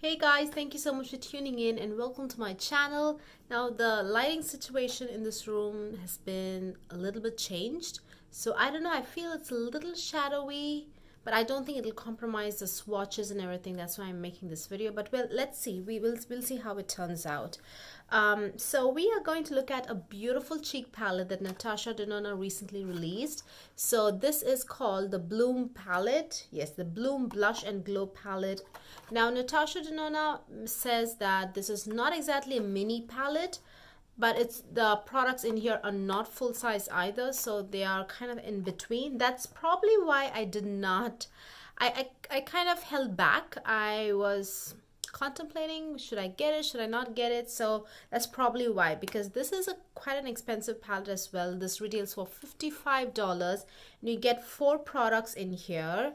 Hey guys, thank you so much for tuning in and welcome to my channel. Now the lighting situation in this room has been a little bit changed. So I don't know, I feel it's a little shadowy, but I don't think it'll compromise the swatches and everything. That's why I'm making this video. But well, let's see. We'll see how it turns out. So we are going to look at a beautiful cheek palette that Natasha Denona recently released. So this is called the Bloom palette. Yes, the Bloom Blush and Glow palette. Now Natasha Denona says that this is not exactly a mini palette, but it's the products in here are not full size either, so they are kind of in between. That's probably why I did not, I kind of held back. I was contemplating, should I get it, should I not get it? So that's probably why, because this is quite an expensive palette as well. This retails for $55 and you get 4 products in here.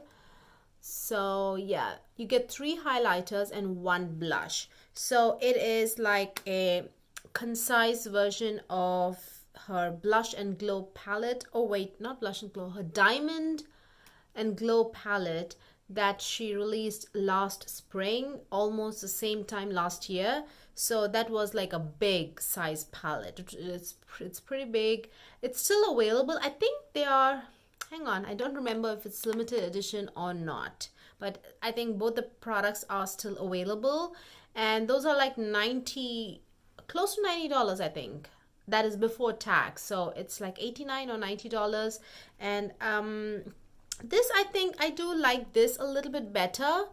So yeah, you get 3 highlighters and 1 blush. So it is like a concise version of her blush and glow palette. Oh wait, not blush and glow, her diamond and glow palette that she released last spring, almost the same time last year. So that was like a big size palette. It's pretty big. It's still available. I think they are, hang on, I don't remember if it's limited edition or not, but I think both the products are still available, and those are like close to $90, I think. That is before tax, so it's like $89 or $90. And this, I think I do like this a little bit better,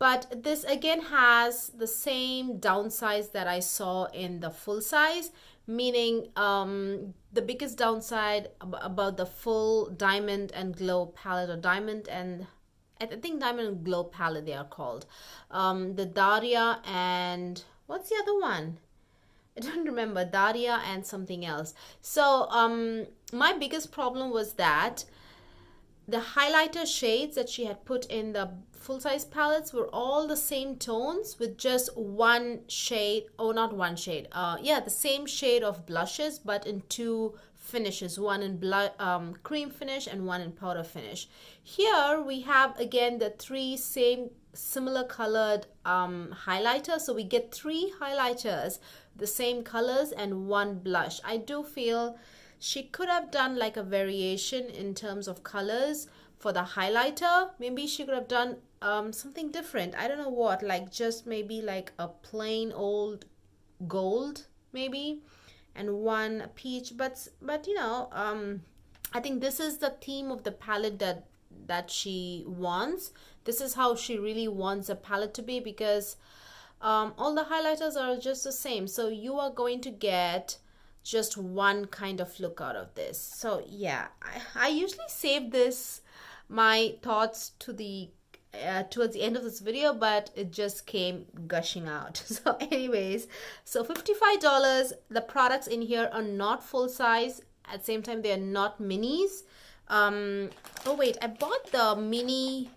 but this again has the same downsides that I saw in the full size, meaning the biggest downside about the full diamond and glow palette, or diamond and I think diamond and glow palette they are called, the Daria and what's the other one? I don't remember, Daria and something else. So my biggest problem was that the highlighter shades that she had put in the full-size palettes were all the same tones with just one shade, oh not one shade, yeah, the same shade of blushes but in 2 finishes, one in cream finish and one in powder finish. Here we have again the 3 same similar colored highlighters, so we get 3 highlighters, the same colors, and 1 blush. I do feel she could have done like a variation in terms of colors for the highlighter. Maybe she could have done something different. I don't know what, like just maybe like a plain old gold maybe, and 1 peach. But you know, I think this is the theme of the palette that she wants. This is how she really wants a palette to be, because all the highlighters are just the same. So you are going to get just one kind of look out of this. So yeah, I usually save my thoughts to the towards the end of this video, but it just came gushing out. So anyways, so $55. The products in here are not full size. At the same time, they are not minis. Oh wait, I bought the mini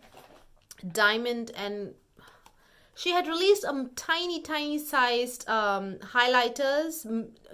diamond, and she had released tiny sized highlighters,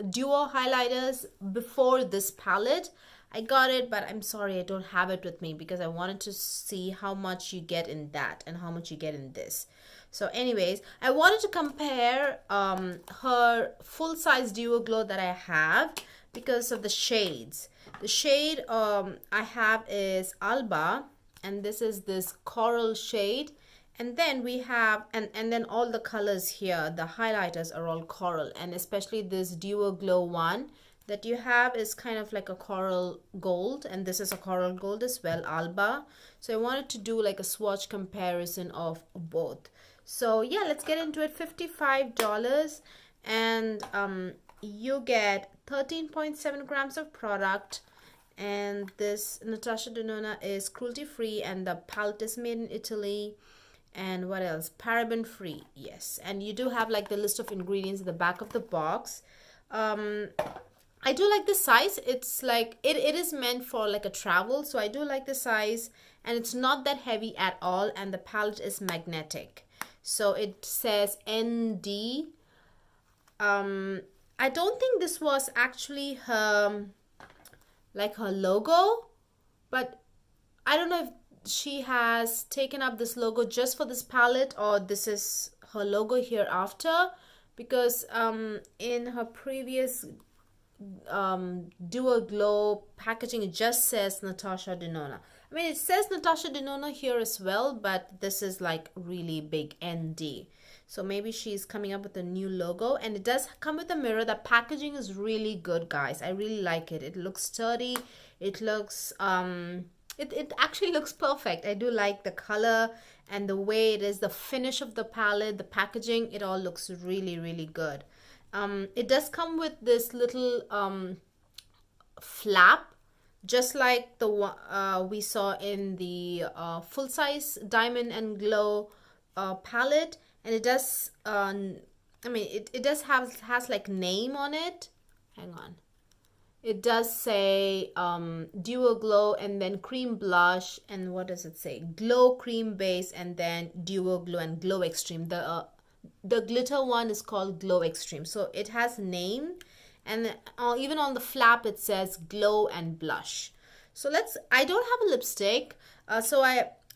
duo highlighters before this palette. I got it, but I'm sorry I don't have it with me because I wanted to see how much you get in that and how much you get in this. So anyways, I wanted to compare her full-size duo glow that I have because of the shades. The shade I have is ALBA, and this is this coral shade. And then we have, and then all the colors here, the highlighters are all coral, and especially this duo glow one that you have is kind of like a coral gold, and this is a coral gold as well, ALBA. So I wanted to do like a swatch comparison of both. So yeah, let's get into it. $55, and you get 13.7 grams of product. And this Natasha Denona is cruelty free, and the palette is made in Italy. And what else? Paraben free, yes. And you do have like the list of ingredients at the back of the box. I do like the size. It's like it is meant for like a travel, so I do like the size, and it's not that heavy at all, and the palette is magnetic. So it says ND. I don't think this was actually her logo, but I don't know if she has taken up this logo just for this palette, or this is her logo here after, because in her previous Duo Glow packaging it just says Natasha Denona. I mean, it says Natasha Denona here as well, but this is like really big ND. So maybe she's coming up with a new logo, and it does come with a mirror. The packaging is really good, guys. I really like it. It looks sturdy. It looks it actually looks perfect. I do like the color and the way it is, the finish of the palette, the packaging, it all looks really, really good. It does come with this little flap, just like the one we saw in the full-size Diamond and Glow palette. And it does, I mean, it does has like name on it. Hang on. It does say Duo Glow and then Cream Blush, and what does it say? Glow Cream Base and then Duo Glow and Glow Extreme. The glitter one is called Glow Extreme. So it has name, and even on the flap it says Glow and Blush. So I don't have a lipstick,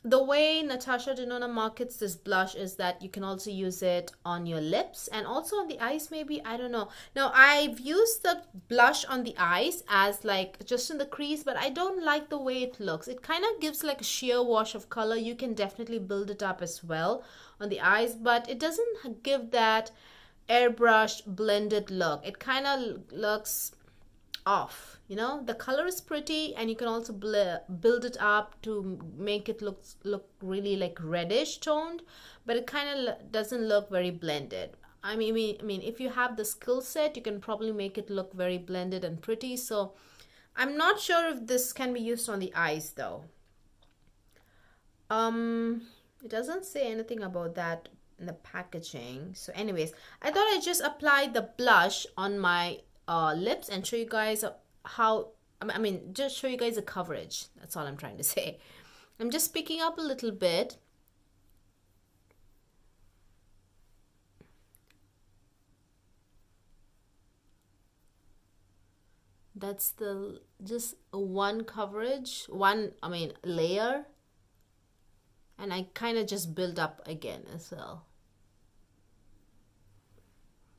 the way Natasha Denona markets this blush is that you can also use it on your lips and also on the eyes, maybe, I don't know. Now, I've used the blush on the eyes as like just in the crease, but I don't like the way it looks. It kind of gives like a sheer wash of color. You can definitely build it up as well on the eyes, but it doesn't give that airbrushed blended look. It kind of looks off, you know. The color is pretty, and you can also build it up to make it look really like reddish toned, but it kind of doesn't look very blended. I mean if you have the skill set, you can probably make it look very blended and pretty. So I'm not sure if this can be used on the eyes though. It doesn't say anything about that in the packaging. So anyways, I thought I'd just apply the blush on my lips and show you guys how, just show you guys the coverage. That's all I'm trying to say. I'm just picking up a little bit. That's just one coverage, layer. And I kind of just build up again as well.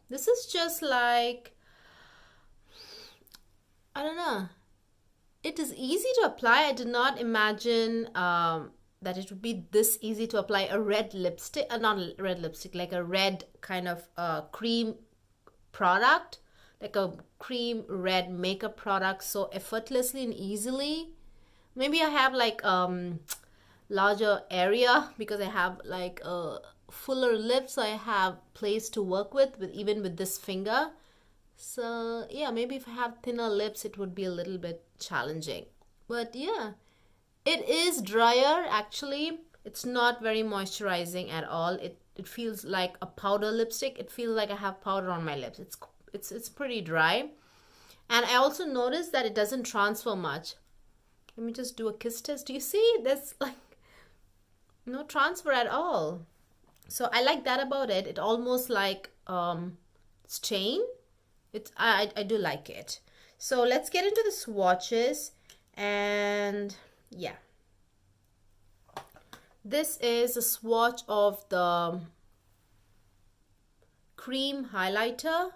This is just like, I don't know. It is easy to apply. I did not imagine that it would be this easy to apply a red lipstick, not a red lipstick, like a red kind of cream product, like a cream red makeup product so effortlessly and easily. Maybe I have like larger area because I have like a fuller lips, so I have place to work with even with this finger. So yeah, maybe if I have thinner lips, it would be a little bit challenging. But yeah, it is drier actually. It's not very moisturizing at all. It feels like a powder lipstick. It feels like I have powder on my lips. It's pretty dry. And I also noticed that it doesn't transfer much. Let me just do a kiss test. Do you see? There's like no transfer at all. So I like that about it. It almost like stain. I do like it. So let's get into the swatches, and yeah, this is a swatch of the cream highlighter.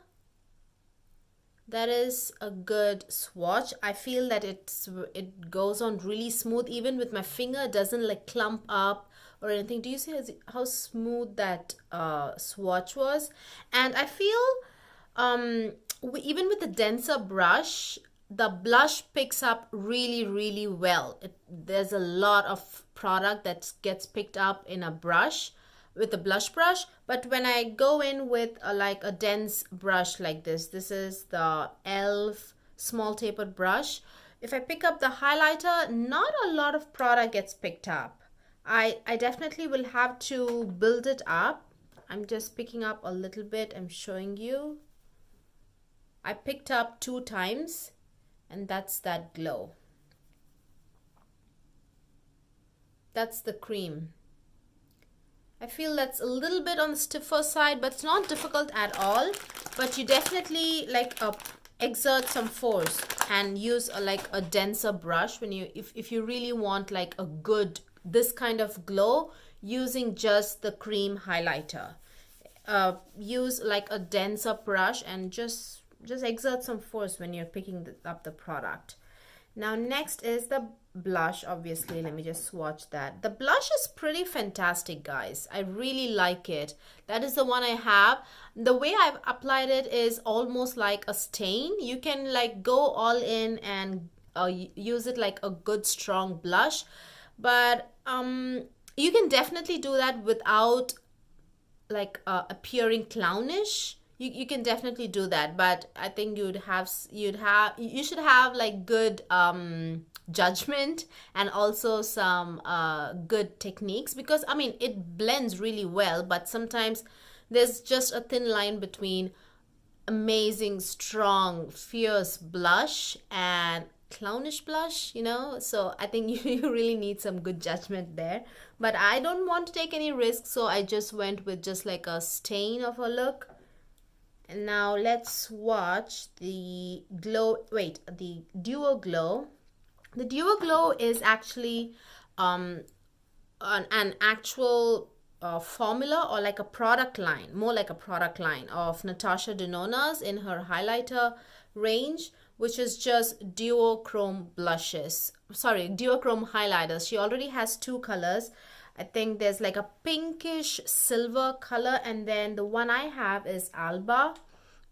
That is a good swatch. I feel that it goes on really smooth. Even with my finger, it doesn't like clump up or anything. Do you see how smooth that swatch was? And I feel even with the denser brush, the blush picks up really, really well. There's a lot of product that gets picked up in a brush, with a blush brush. But when I go in with like a dense brush like this is the ELF small tapered brush. If I pick up the highlighter, not a lot of product gets picked up. I definitely will have to build it up. I'm just picking up a little bit. I'm showing you. I picked up 2 times, and that's that glow. That's the cream. I feel that's a little bit on the stiffer side, but it's not difficult at all. But you definitely like exert some force and use like a denser brush when if you really want like a good this kind of glow using just the cream highlighter. use like a denser brush and just exert some force when you're picking up the product. Now next is the blush. Obviously, let me just swatch that. The blush is pretty fantastic, guys. I really like it. That is the one I have. The way I've applied it is almost like a stain. You can like go all in and use it like a good strong blush, but you can definitely do that without like appearing clownish. You can definitely do that, but I think you should have like good judgment and also some good techniques, because I mean it blends really well, but sometimes there's just a thin line between amazing strong fierce blush and clownish blush, you know. So I think you really need some good judgment there, but I don't want to take any risks, so I just went with just like a stain of a look. And now let's swatch the the Duo Glow. The Duo Glow is actually an actual formula, or like a product line, more like a product line of NATASHA Denona's in her highlighter range, which is just duochrome blushes. Sorry, duochrome highlighters. She already has two colors. I think there's like a pinkish silver color, and then the one I have is ALBA.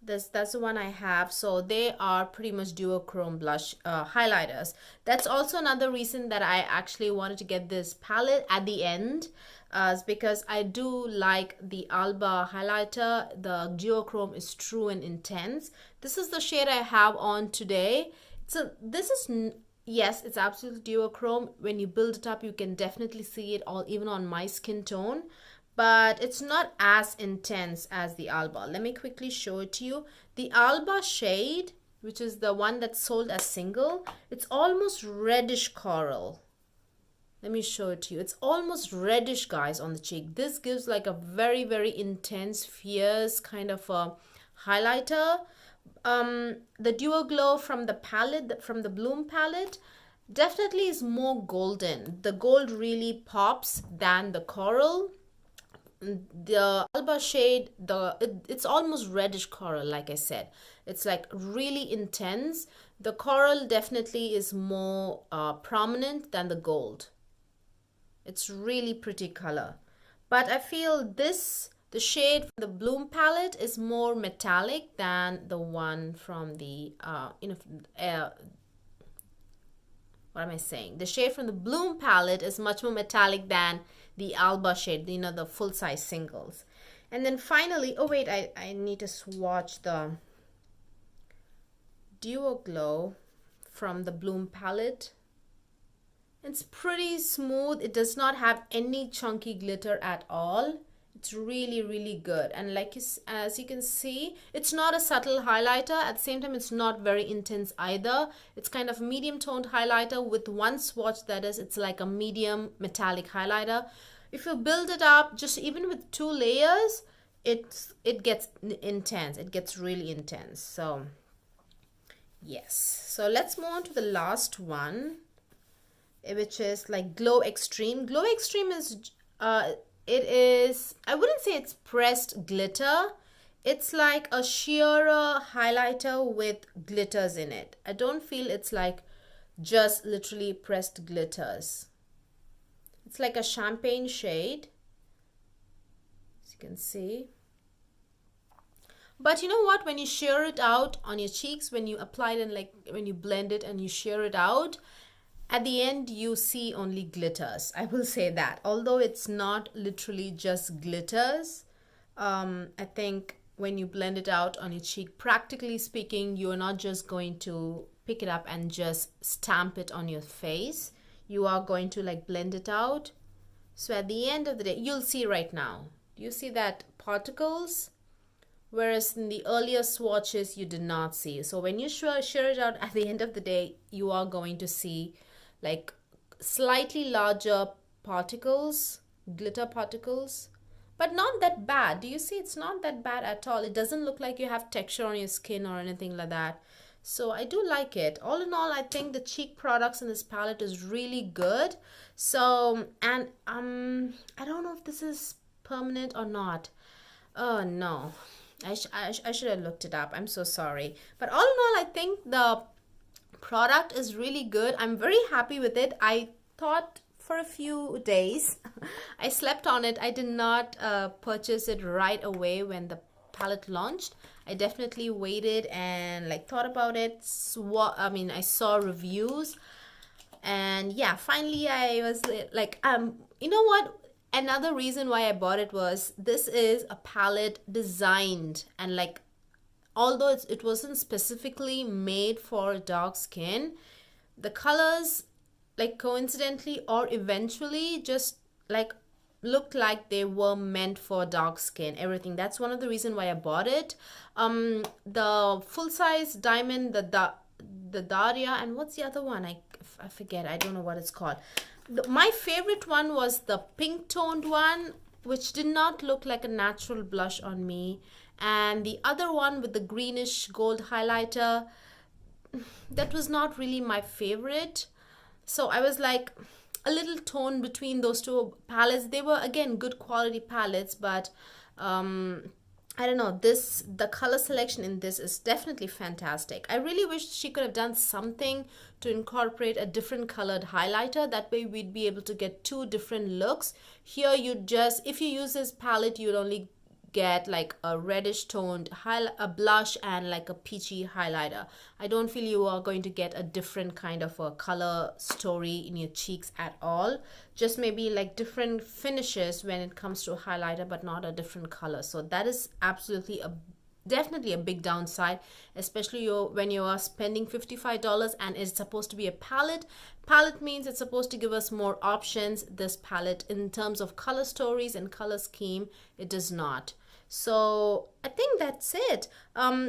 That's the one I have. So they are pretty much duochrome blush highlighters. That's also another reason that I actually wanted to get this palette at the end, is because I do like the ALBA highlighter. The duochrome is true and intense. This is the shade I have on today. So this is, yes, it's absolutely duochrome. When you build it up, you can definitely see it all, even on my skin tone, but it's not as intense as the ALBA. Let me quickly show it to you. The ALBA shade, which is the one that's sold as single, it's almost reddish coral. Let me show it to you. It's almost reddish, guys, on the cheek. This gives like a very, very intense, fierce kind of a highlighter. The Duo Glow from the palette, from the Bloom palette, definitely is more golden. The gold really pops than the coral. The ALBA shade, it's almost reddish coral, like I said. It's like really intense. The coral definitely is more prominent than the gold. It's really pretty color. But I feel the shade from the Bloom palette is more metallic than the one from the, what am I saying? The shade from the Bloom palette is much more metallic than the ALBA shade, you know, the full-size singles. And then finally, oh wait, I need to swatch the Duo Glow from the Bloom palette. It's pretty smooth. It does not have any chunky glitter at all. It's really, really good. And like as you can see, it's not a subtle highlighter. At the same time, it's not very intense either. It's kind of medium toned highlighter with one swatch, that is, it's like a medium metallic highlighter. If you build it up, just even with 2 layers, it gets intense. It gets really intense. So yes. So let's move on to the last one, which is like Glow Extreme. Glow Extreme is it is, I wouldn't say it's pressed glitter. It's like a sheerer highlighter with glitters in it. I don't feel it's like just literally pressed glitters. It's like a champagne shade, as you can see. But you know what? When you sheer it out on your cheeks, when you apply it and like when you blend it and you sheer it out, at the end, you see only glitters. I will say that. Although it's not literally just glitters, I think when you blend it out on your cheek, practically speaking, you're not just going to pick it up and just stamp it on your face. You are going to like blend it out. So at the end of the day, you'll see right now. Do you see that particles? Whereas in the earlier swatches, you did not see. So when you sheer it out at the end of the day, you are going to see like slightly larger particles, glitter particles, but not that bad. Do you see? It's not that bad at all. It doesn't look like you have texture on your skin or anything like that. So I do like it. All in all, I think the cheek products in this palette is really good. So, and I don't know if this is permanent or not. Oh no, I should have looked it up. I'm so sorry. But all in all, I think the product is really good. I'm very happy with it. I thought for a few days. I slept on it. I did not purchase it right away when the palette launched. I definitely waited and like thought about it. I saw reviews, and yeah, finally I was like, you know what? Another reason why I bought it was this is a palette designed, and like, although it wasn't specifically made for dark skin, the colors, like coincidentally or eventually, just like looked like they were meant for dark skin. Everything. That's one of the reason why I bought it. The full size diamond, the Daria, and what's the other one? I forget. I don't know what it's called. My favorite one was the pink toned one, which did not look like a natural blush on me, and the other one with the greenish gold highlighter, that was not really my favorite. So I was like a little torn between those two palettes. They were again good quality palettes, but I don't know, the color selection in this is definitely fantastic. I really wish she could have done something to incorporate a different colored highlighter. That way we'd be able to get two different looks. Here if you use this palette, you'd only get like a reddish toned a blush and like a peachy highlighter. I don't feel you are going to get a different kind of a color story in your cheeks at all. Just maybe like different finishes when it comes to a highlighter, but not a different color. So that is absolutely definitely a big downside, especially when you are spending $55 and it's supposed to be a palette. Palette means it's supposed to give us more options. This palette, in terms of color stories and color scheme, it does not. So I think that's it.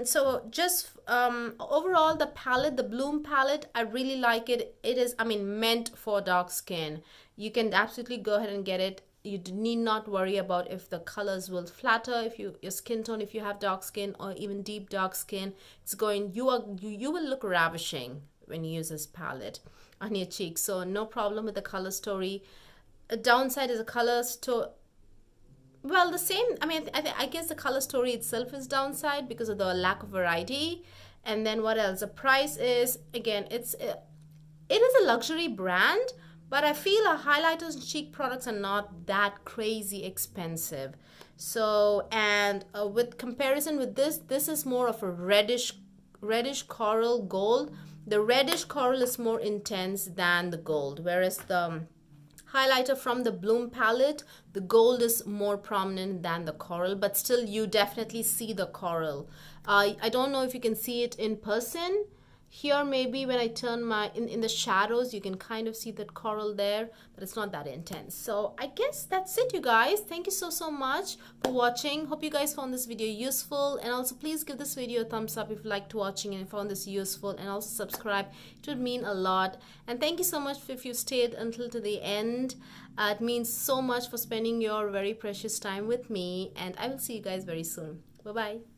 So just overall, the palette, the Bloom palette, I really like it. It is, meant for dark skin. You can absolutely go ahead and get it. You need not worry about if the colors will flatter, if your skin tone, if you have dark skin or even deep dark skin. You will look ravishing when you use this palette on your cheeks. So no problem with the color story. A downside is the color story. Well, the same. I guess the color story itself is downside because of the lack of variety. And then what else? The price is, again, it is a luxury brand, but I feel our highlighters and cheek products are not that crazy expensive. So, and with comparison with this is more of a reddish coral gold. The reddish coral is more intense than the gold, whereas the highlighter from the Bloom palette, the gold is more prominent than the coral, but still you definitely see the coral. I don't know if you can see it in person. Here maybe when I turn in the shadows, you can kind of see that coral there, but it's not that intense. So I guess that's it, you guys. Thank you so much for watching. Hope you guys found this video useful, and also please give this video a thumbs up if you liked watching and found this useful, and also subscribe. It would mean a lot. And thank you so much if you stayed until to the end. It means so much for spending your very precious time with me, and I will see you guys very soon. Bye bye.